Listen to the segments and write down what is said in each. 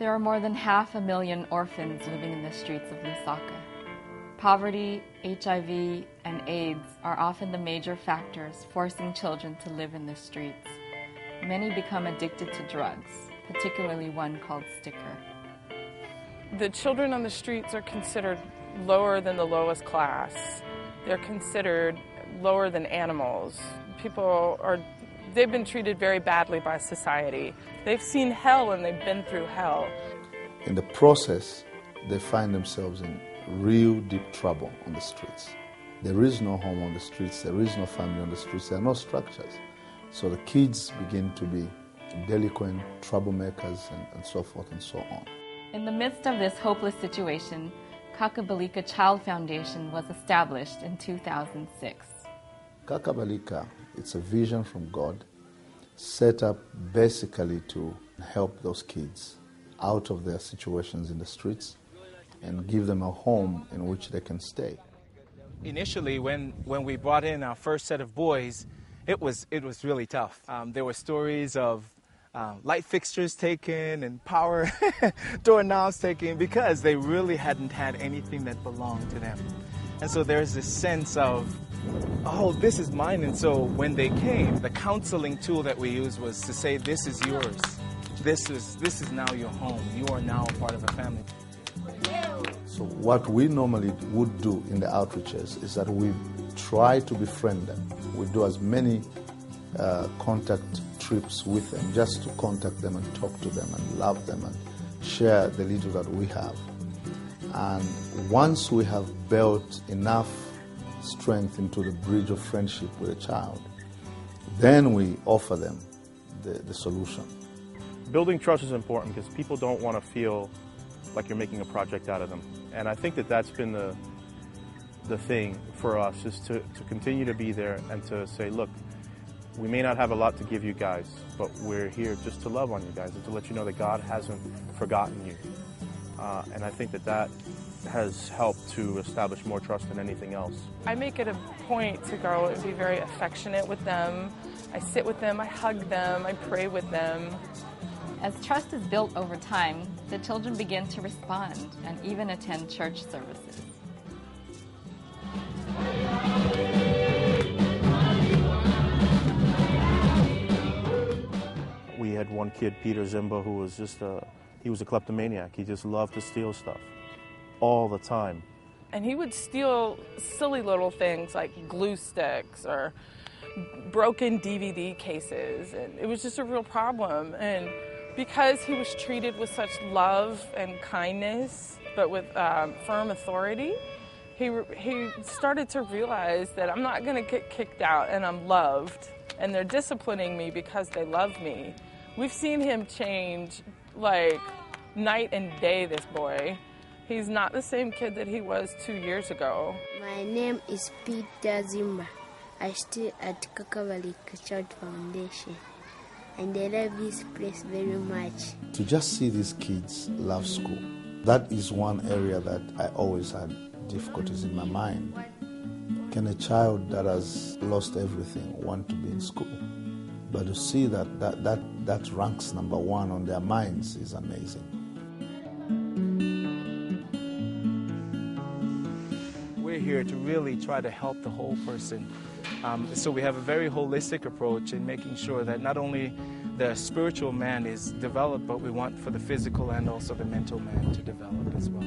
There are more than 500,000 orphans living in the streets of Lusaka. Poverty, HIV, and AIDS are often the major factors forcing children to live in the streets. Many become addicted to drugs, particularly one called sticker. The children on the streets are considered lower than the lowest class. They're considered lower than animals. They've been treated very badly by society. They've seen hell and they've been through hell. In the process, they find themselves in real deep trouble on the streets. There is no home on the streets, there is no family on the streets, there are no structures. So the kids begin to be delinquent, troublemakers, and so forth and so on. In the midst of this hopeless situation, Kakabalika Child Foundation was established in 2006. Kakabalika, it's a vision from God, set up basically to help those kids out of their situations in the streets and give them a home in which they can stay. Initially, when we brought in our first set of boys, it was really tough. There were stories of light fixtures taken and power doorknobs taken because they really hadn't had anything that belonged to them. And so there's this sense of, oh, this is mine. And so when they came, the counseling tool that we used was to say, this is yours. This is now your home. You are now a part of a family. So what we normally would do in the outreaches is that we try to befriend them. We do as many contact trips with them, just to contact them and talk to them and love them and share the little that we have. And once we have built enough strength into the bridge of friendship with a child, then we offer them the solution. Building trust is important because people don't want to feel like you're making a project out of them. And I think that that's been the thing for us, is to continue to be there and to say, look, we may not have a lot to give you guys, but we're here just to love on you guys and to let you know that God hasn't forgotten you. And I think that has helped to establish more trust than anything else. I make it a point to go and be very affectionate with them. I sit with them, I hug them, I pray with them. As trust is built over time, the children begin to respond and even attend church services. We had one kid, Peter Zimba, who was he was a kleptomaniac. He just loved to steal stuff all the time. And he would steal silly little things like glue sticks or broken DVD cases. And it was just a real problem. And because he was treated with such love and kindness, but with firm authority, he started to realize that I'm not going to get kicked out and I'm loved. And they're disciplining me because they love me. We've seen him change like night and day, this boy. He's not the same kid that he was 2 years ago. My name is Peter Zimba. I stay at Kakabalika Child Foundation. And I love this place very much. To just see these kids love school, that is one area that I always had difficulties in my mind. Can a child that has lost everything want to be in school? But to see that ranks number one on their minds is amazing. We're here to really try to help the whole person. So we have a very holistic approach in making sure that not only the spiritual man is developed, but we want for the physical and also the mental man to develop as well.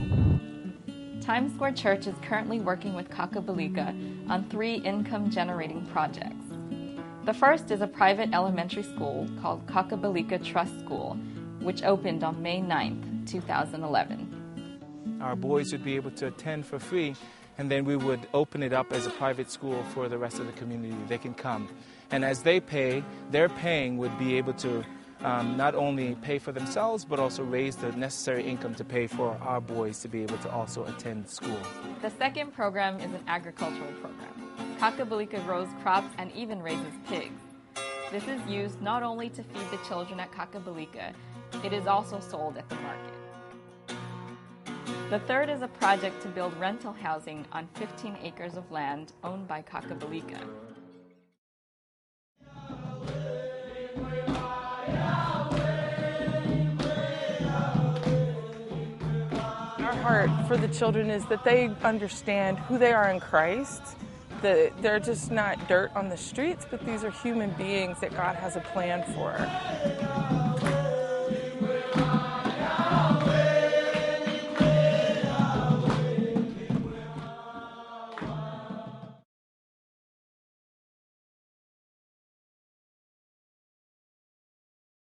Times Square Church is currently working with Kakabalika on 3 income-generating projects. The first is a private elementary school called Kakabalika Trust School, which opened on May 9th, 2011. Our boys would be able to attend for free, and then we would open it up as a private school for the rest of the community. They can come. And as they pay, their paying would be able to not only pay for themselves, but also raise the necessary income to pay for our boys to be able to also attend school. The second program is an agricultural program. Kakabalika grows crops and even raises pigs. This is used not only to feed the children at Kakabalika, it is also sold at the market. The third is a project to build rental housing on 15 acres of land owned by Kakabalika. heart for the children is that they understand who they are in Christ, that they're just not dirt on the streets, but these are human beings that God has a plan for.